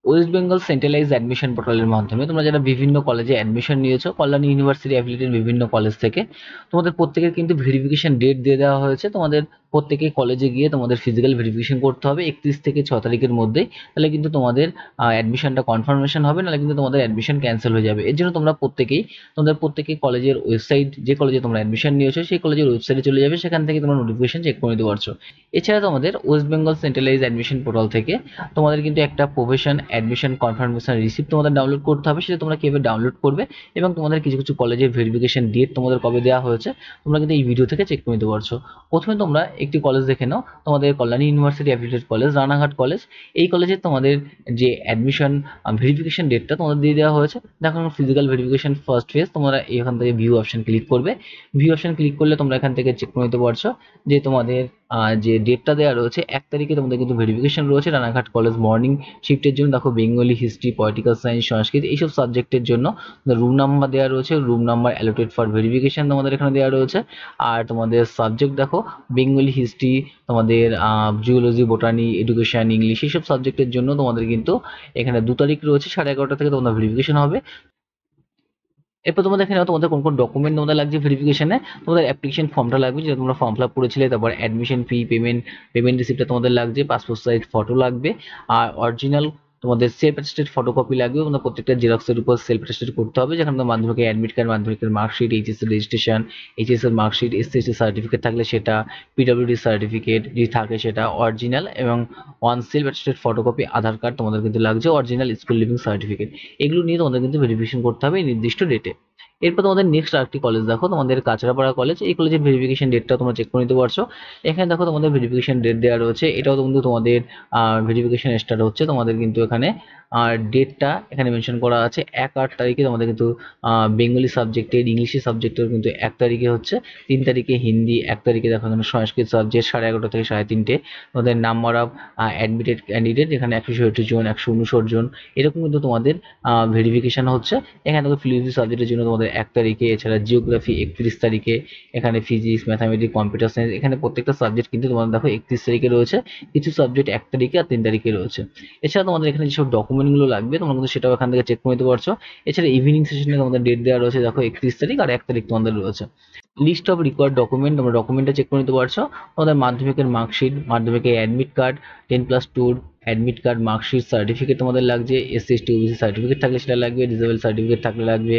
West Bengal centralise admission পোর্টালের মাধ্যমে তোমরা যারা বিভিন্ন কলেজে অ্যাডমিশন নিয়েছো, কল্যাণী ইউনিভার্সিটি অ্যাফিলিয়েটেড বিভিন্ন কলেজ থেকে, তোমাদের প্রত্যেকের কিন্তু ভেরিফিকেশন ডেট দিয়ে দেওয়া হয়েছে। তোমাদের প্রত্যেকেই কলেজে গিয়ে তোমাদের ফিজিক্যাল ভেরিফিকেশন করতে হবে 31 থেকে 6 তারিখের মধ্যেই। তাহলে কিন্তু তোমাদের অ্যাডমিশনটা কনফার্মেশন হবে, নাহলে কিন্তু তোমাদের অ্যাডমিশন ক্যান্সেল হয়ে যাবে। এর জন্য তোমরা প্রত্যেকেই কলেজের ওয়েবসাইট, যে কলেজে তোমরা অ্যাডমিশন নিয়েছো সেই কলেজের ওয়েবসাইটে চলে যাবে, সেখান থেকে তোমরা নোটিফিকেশন চেক করে নিতে পারছো। এছাড়া তোমাদের West Bengal centralise admission portal থেকে তোমাদের কিন্তু একটা প্রফেশন অ্যাডমিশন কনফার্মেশন রিসিপ্ট তোমাদের ডাউনলোড করতে হবে। সেটা তোমরা কীভাবে ডাউনলোড করবে এবং তোমাদের কিছু কিছু কলেজের ভেরিফিকেশন ডেট তোমাদের কবে দেওয়া হয়েছে তোমরা কিন্তু এই ভিডিও থেকে চেক করে নিতে পারছো। প্রথমে তোমরা একটি কলেজ দেখে নাও, তোমাদের Kalyani university affiliated college, Ranaghat college. এই কলেজে তোমাদের যে অ্যাডমিশন ভেরিফিকেশন ডেটটা তোমাদের দিয়ে দেওয়া হয়েছে। দেখো ফিজিক্যাল ভেরিফিকেশন ফার্স্ট ফেজ, তোমরা এখান থেকে ভিউ অপশন ক্লিক করবে। ভিউ অপশন ক্লিক করলে তোমরা এখান থেকে চেক করে নিতে পারছো যে তোমাদের যে ডেটটা দেওয়া রয়েছে 1 তারিখে তোমাদের কিন্তু ভেরিফিকেশন রয়েছে রানাঘাট কলেজ মর্নিং শিফটের জন্য। দেখো বেঙ্গলি, হিস্ট্রি, পলিটিক্যাল সায়েন্স, সংস্কৃত এইসব সাবজেক্টের জন্য রুম নাম্বার দেওয়া রয়েছে, room number allotted for verification তোমাদের এখানে দেওয়া রয়েছে। আর তোমাদের সাবজেক্ট দেখো বেঙ্গলি, হিস্ট্রি, তোমাদের জিওলজি, বোটানি, এডুকেশন, ইংলিশ এইসব সাবজেক্টের জন্য তোমাদের কিন্তু এখানে 2 তারিখ রয়েছে 11:30 থেকে তোমাদের ভেরিফিকেশন হবে। এরপর তোমাদের এখানে তোমাদের কোন কোন ডকুমেন্ট তোমাদের লাগছে ভেরিফিকেশনে। তোমাদের অ্যাপ্লিকেশন ফর্মটা লাগবে, যেটা তোমরা ফর্ম ফিল আপ করেছিলে। তারপর অ্যাডমিশন ফি, পেমেন্ট রিসিপ্টটা তোমাদের লাগছে। পাসপোর্ট সাইজ ফটো লাগবে। আর অরিজিনাল তোমাদের সেলফ অ্যাটেস্টেড ফটোকপি লাগবে। তোমাদের প্রত্যেকটা জেরক্সের উপর সেলফ অ্যাটেস্টেড করতে হবে, যেখানে তোমার মাধ্যমিকের অ্যাডমিট কার্ড, মাধ্যমিকের মার্কশিট, এইচএস এর রেজিস্ট্রেশন, এইচএস এর মার্কশিট, এসএসসি সার্টিফিকেট থাকলে সেটা, পিডব্লিউডি সার্টিফিকেট যদি থাকে সেটা অরিজিনাল, এবং ওয়ান সেলফ অ্যাটেস্টেড ফটোকপি আধার কার্ড তোমাদের কিন্তু লাগছে, অরিজিনাল স্কুল লিভিং সার্টিফিকেট। এগুলো নিয়ে তোমাদের কিন্তু ভেরিফিকেশন করতে হবে এই নির্দিষ্ট ডেটে। এরপর তোমাদের নেক্সট আরেকটি কলেজ দেখো, তোমাদের কাঁচরাপাড়া কলেজ। এই কলেজের ভেরিফিকেশন ডেটটা তোমরা চেক করে নিতে পারছো। এখানে দেখো তোমাদের ভেরিফিকেশন ডেট দেওয়া রয়েছে, এটাও কিন্তু তোমাদের ভেরিফিকেশন স্টার্ট হচ্ছে। তোমাদের কিন্তু এখানে ডেটটা এখানে মেনশন করা আছে 1/8 তারিখে তোমাদের কিন্তু বেঙ্গলি সাবজেক্টের, ইংলিশে সাবজেক্টের কিন্তু 1 তারিখে হচ্ছে, 3 তারিখে হিন্দি, 1 তারিখে দেখো এখানে সংস্কৃত সাবজেক্ট 11:30 থেকে 3:30। তোমাদের নাম্বার অফ অ্যাডমিটেড ক্যান্ডিডেট এখানে 167 জন, 159 জন, এরকম কিন্তু তোমাদের ভেরিফিকেশন হচ্ছে। এখানে দেখো ফিলোসফি সাবজেক্টের জন্য তোমাদের 1 তারিখে, এছাড়া জিওগ্রাফি 31 তারিখে, এখানে ফিজিক্স, ম্যাথামেটিক্স, কম্পিউটার সায়েন্স, এখানে প্রত্যেকটা সাবজেক্ট কিন্তু তোমাদের দেখো 31 তারিখে রয়েছে। কিছু সাবজেক্ট 1 তারিখে আর 3 তারিখে রয়েছে। এছাড়া তোমাদের এখানে যেসব ডকুমেন্টগুলো লাগবে তোমরা কিন্তু সেটাও এখান থেকে চেক করে নিতে পারছো। এছাড়া ইভিনিং সেশনে তোমাদের ডেট দেওয়া রয়েছে, দেখো 31 তারিখ আর 1 তারিখ তোমাদের রয়েছে। লিস্ট অফ রিকোয়ার্ড ডকুমেন্ট, তোমরা ডকুমেন্টটা চেক করে নিতে পারছো। তোমাদের মাধ্যমিকের মার্কশিট, মাধ্যমিকের admit card, 10+2 admit card, marksheet, certificate তোমাদের লাগছে। এসসি এসটি ওবিসি সার্টিফিকেট থাকলে সেটা লাগবে, ডিসেবল সার্টিফিকেট থাকলে লাগবে,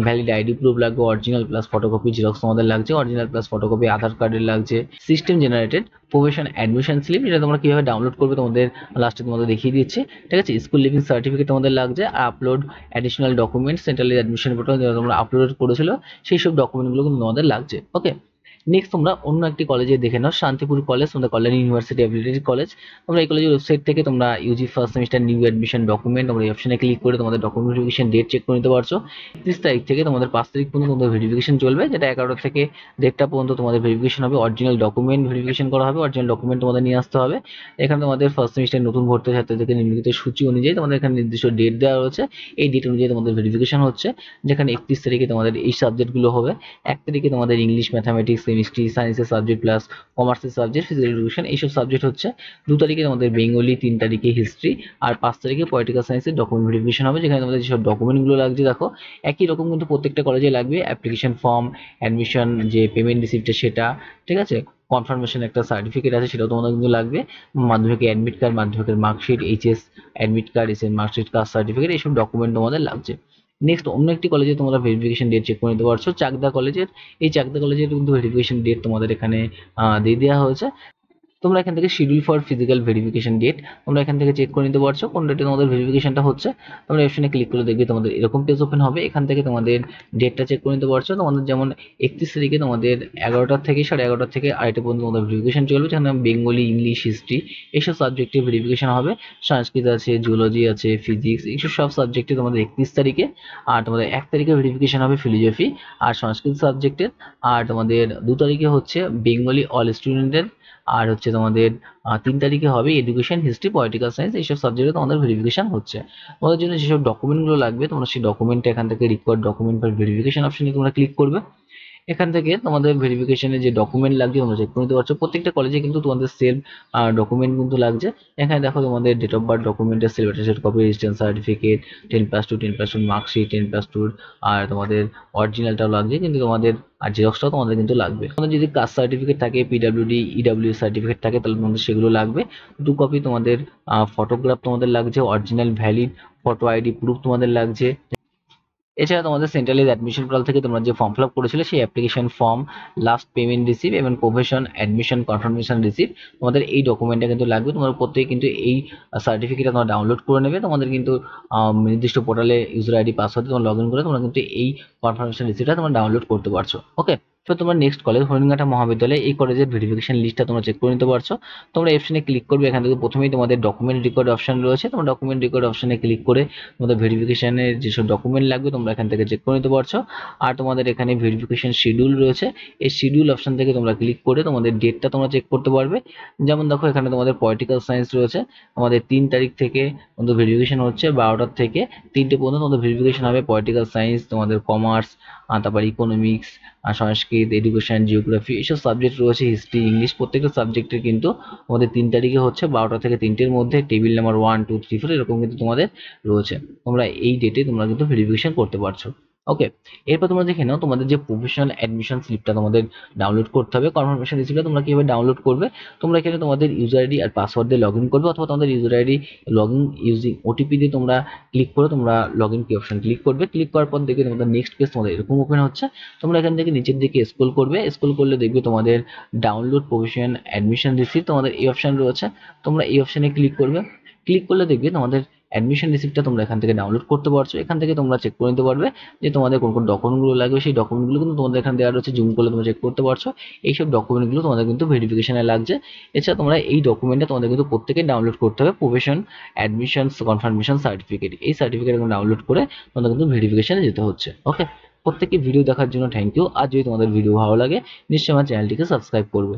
ভ্যালিড আইডি প্রুফ লাগবে, অরিজিনাল প্লাস ফটোকপি জেরক্স তোমাদের লাগছে, অরিজিনাল প্লাস ফটোকপি আধার কার্ডের লাগছে। System generated profession admission slip, যেটা তোমরা কীভাবে ডাউনলোড করবে তোমাদের লাস্টে তোমাদের দেখিয়ে দিচ্ছে, ঠিক আছে। স্কুল লিভিং সার্টিফিকেট তোমাদের লাগছে। আর upload additional documents central admission portal যেটা তোমরা আপলোড করেছিল সেই সব ডকুমেন্টগুলো কিন্তু তোমাদের লাগছে। ওকে, নেক্সট তোমরা অন্য একটি কলেজে দেখে নাও, শান্তিপুর কলেজ, তোমাদের কল্যাণী ইউনিভার্সিটি অ্যাফিলিয়েটেড কলেজ। তোমরা এই কলেজের ওয়েবসাইট থেকে তোমরা Yuji first semester new admission document, তোমরা এই অপশনে ক্লিক করে তোমাদের ডকুমেন্ট ভেরিফিকেশন ডেট চেক করে নিতে পারছো। 31 তারিখ থেকে তোমাদের 5 তারিখ পর্যন্ত তোমাদের ভেরিফিকেশন চলবে, যেটা 11 থেকে 1:30 পর্যন্ত তোমাদের ভেরিফিকেশন হবে। অরিজিনাল ডকুমেন্ট ভেরিফিকেশন করা হবে, অরিজিনাল ডকুমেন্ট তোমাদের নিয়ে আসতে হবে। এখানে তোমাদের ফার্স্ট সেমিস্টার নতুন ভর্তি ছাত্রীদেরকে নিম্নলিখিত সূচি অনুযায়ী তোমাদের এখানে নির্দিষ্ট ডেট দেওয়া রয়েছে। এই ডেট অনুযায়ী তোমাদের ভেরিফিকেশন হচ্ছে, যেখানে 31 তারিখে তোমাদের এই সাবজেক্টগুলো হবে। 1 তারিখে তোমাদের ইংলিশ, ম্যাথামেটিক্স, কেমিস্ট্রি, সায়েন্সের সাবজেক্ট প্লাস কমার্সের সাবজেক্ট, ফিজিক্যাল এডুকেশন এইসব সাবজেক্ট হচ্ছে। 2 তারিখে তোমাদের বেঙ্গলি, 3 তারিখে হিস্ট্রি, আর 5 তারিখে পলিটিক্যাল সায়েন্সের ডকুমেন্ট ভেরিফিকেশন হবে, যেখানে তোমাদের যেসব ডকুমেন্টগুলো লাগছে দেখো একই রকম কিন্তু প্রত্যেকটা কলেজে লাগবে। অ্যাপ্লিকেশন ফর্ম, অ্যাডমিশন যে পেমেন্ট রিসিপ্টটা সেটা, ঠিক আছে। কনফার্মেশন একটা সার্টিফিকেট আছে সেটাও তোমাদের কিন্তু লাগবে। মাধ্যমিকের অ্যাডমিট কার্ড, মাধ্যমিকের marksheet, HS admit card, SS marksheet, caste certificate এইসব ডকুমেন্ট তোমাদের লাগছে। নেক্সট অন্য একটি কলেজে তোমরা ভেরিফিকেশন ডেট চেক করে নিতে পারছো, চাকদা কলেজের। এই চাকদা কলেজের কিন্তু ভেরিফিকেশন ডেট তোমাদের এখানে দিয়ে দেওয়া হয়েছে। তোমরা এখান থেকে schedule for physical verification date তোমরা এখান থেকে চেক করে নিতে পারছো কোন ডেটে তোমাদের ভেরিফিকেশনটা হচ্ছে। তোমরা অপশনে ক্লিক করে দেখবে তোমাদের এরকম পেজ ওপেন হবে। এখান থেকে তোমাদের ডেটটা চেক করে নিতে পারছো। তোমাদের যেমন 31 তারিখে তোমাদের 11টা থেকে 11:30 থেকে আড়াইটা পর্যন্ত তোমাদের ভেরিফিকেশন চলবে, যেখানে বেঙ্গলি, ইংলিশ, হিস্ট্রি এইসব সাবজেক্টে ভেরিফিকেশন হবে। সংস্কৃত আছে, জুলজি আছে, ফিজিক্স এইসব সব সাবজেক্টে তোমাদের 31 তারিখে। আর তোমাদের 1 তারিখে ভেরিফিকেশন হবে ফিলোজফি আর সংস্কৃত সাবজেক্টের। আর তোমাদের 2 তারিখে হচ্ছে বেঙ্গলি অল স্টুডেন্টের। আর হচ্ছে তোমাদের 3 তারিখে হবে এডুকেশন, হিস্ট্রি, পলিটিক্যাল সায়েন্স এইসব সাবজেক্টে তোমাদের ভেরিফিকেশন হচ্ছে। তোমাদের জন্য যেসব ডকুমেন্টগুলো লাগবে তোমরা সেই ডকুমেন্টটা এখান থেকে রিকোয়ার্ড ডকুমেন্ট বা ভেরিফিকেশন অপশনে তোমরা ক্লিক করবে। এখান থেকে তোমাদের ভেরিফিকেশনের যে ডকুমেন্ট লাগছে তোমরা চেক করে নিতে পারছো। প্রত্যেকটা কলেজে কিন্তু তোমাদের সেলফ ডকুমেন্ট কিন্তু লাগছে। এখানে দেখো তোমাদের ডেট অফ বার্থ ডকুমেন্টের self attested copy, registration certificate, 10+2, 10+2 marksheet, 10+2 আর তোমাদের অরিজিনালটাও লাগছে, কিন্তু তোমাদের আর জেরক্সটাও তোমাদের কিন্তু লাগবে। তোমাদের যদি কাস্ট সার্টিফিকেট থাকে, পিডাব্লিউডি, ইডাব্লিউ সার্টিফিকেট থাকে, তাহলে তোমাদের সেগুলো লাগবে। 2 কপি তোমাদের ফটোগ্রাফ তোমাদের লাগছে, original valid photo ID proof তোমাদের লাগছে। এছাড়া তোমাদের সেন্ট্রালাইজ অ্যাডমিশন পোর্টাল থেকে তোমরা যে ফর্ম ফিল আপ করেছিলে সেই application form, last payment receive এবং প্রফেশন অ্যাডমিশন কনফার্মেশন রিসিভ, তোমাদের এই ডকুমেন্টটা কিন্তু লাগবে। তোমরা প্রত্যেকে কিন্তু এই সার্টিফিকেটটা তোমরা ডাউনলোড করে নেবে। তোমাদের কিন্তু নির্দিষ্ট পোর্টালে ইউজার আইডি পাসওয়ার্ড তোমরা লগ ইন করে তোমরা কিন্তু এই কনফার্মেশন রিসিভটা তোমরা ডাউনলোড করতে পারছো। ওকে, তো তোমরা নেক্সট কলেজ হরিণঘাটা মহাবিদ্যালয়, এই কলেজের ভেরিফিকেশন লিস্টটা তোমরা চেক করে নিতে পারছো। তোমরা অপশনে ক্লিক করবে, এখান থেকে প্রথমেই তোমাদের ডকুমেন্ট রেকর্ড অপশন রয়েছে। তোমরা ডকুমেন্ট রেকর্ড অপশনে ক্লিক করে তোমাদের ভেরিফিকেশনের যেসব ডকুমেন্ট লাগবে তোমরা এখান থেকে চেক করে নিতে পারছো। আর তোমাদের এখানে ভেরিফিকেশন শিডিউল রয়েছে, এই শিডিউল অপশন থেকে তোমরা ক্লিক করে তোমাদের ডেটটা তোমরা চেক করতে পারবে। যেমন দেখো এখানে তোমাদের পলিটিক্যাল সায়েন্স রয়েছে, তোমাদের 3 তারিখ থেকে তোমাদের ভেরিফিকেশন হচ্ছে, 12টার থেকে 3টে পর্যন্ত তোমাদের ভেরিফিকেশন হবে। পলিটিক্যাল সায়েন্স, তোমাদের কমার্স, তারপর ইকোনমিক্স, সংস্কৃত, এডুকেশন, জিওগ্রাফি, এইসব সাবজেক্ট রয়েছে, হিস্ট্রি, ইংলিশ, প্রত্যেকটা সাবজেক্টের কিন্তু তোমাদের 3 তারিখে হচ্ছে 12টা থেকে 3টের মধ্যে। টেবিল নাম্বার 1, 2, 3, 4 এরকম কিন্তু তোমাদের রয়েছে। তোমরা এই ডেটে তোমরা কিন্তু ভেরিফিকেশন করতে পারছো। ওকে, এরপর তোমরা দেখে নাও তোমাদের যে প্রফেশনাল অ্যাডমিশন স্লিপটা তোমাদের ডাউনলোড করতে হবে। কনফার্মেশন রিসিপ্টটা তোমরা কিভাবে ডাউনলোড করবে, তোমরা এখানে তোমাদের ইউজার আইডি আর পাসওয়ার্ড দিয়ে লগ ইন করবে, অথবা তোমাদের user ID log in using OTP দিয়ে তোমরা ক্লিক করে তোমরা লগ ইন কি অপশন ক্লিক করবে। ক্লিক করার পর দেখবে তোমাদের নেক্সট পেজ তোমাদের এরকম ওপেন হচ্ছে। তোমরা এখান থেকে নিচের দিকে স্ক্রল করবে, স্ক্রল করলে দেখবে তোমাদের ডাউনলোড প্রফেশন অ্যাডমিশন রিসিপ্ট, তোমাদের এই অপশন রয়েছে। তোমরা এই অপশনে ক্লিক করবে, ক্লিক করলে দেখবে তোমাদের অ্যাডমিশন রিসিপ্টটা তোমরা এখান থেকে ডাউনলোড করতে পারছো। এখান থেকে তোমরা চেক করে নিতে পারবে যে তোমাদের কোন কোন ডকুমেন্টগুলো লাগবে। সেই ডকুমেন্টগুলো কিন্তু তোমাদের এখানে দেওয়া রয়েছে, জুম করলে তোমরা চেক করতে পারছো। এইসব ডকুমেন্টগুলো তোমাদের কিন্তু ভেরিফিকেশনে লাগছে। এছাড়া তোমরা এই ডকুমেন্টটা তোমাদের কিন্তু প্রত্যেকেই ডাউনলোড করতে হবে, প্রফেশন অ্যাডমিশন কনফার্মেশন সার্টিফিকেট। এই সার্টিফিকেট ডাউনলোড করে তোমাদের কিন্তু ভেরিফিকেশনে যেতে হচ্ছে। ওকে, প্রত্যেককে ভিডিও দেখার জন্য থ্যাংক ইউ। আর যদি তোমাদের ভিডিও ভালো লাগে নিশ্চয়ই আমার চ্যানেলটিকে সাবস্ক্রাইব করবে।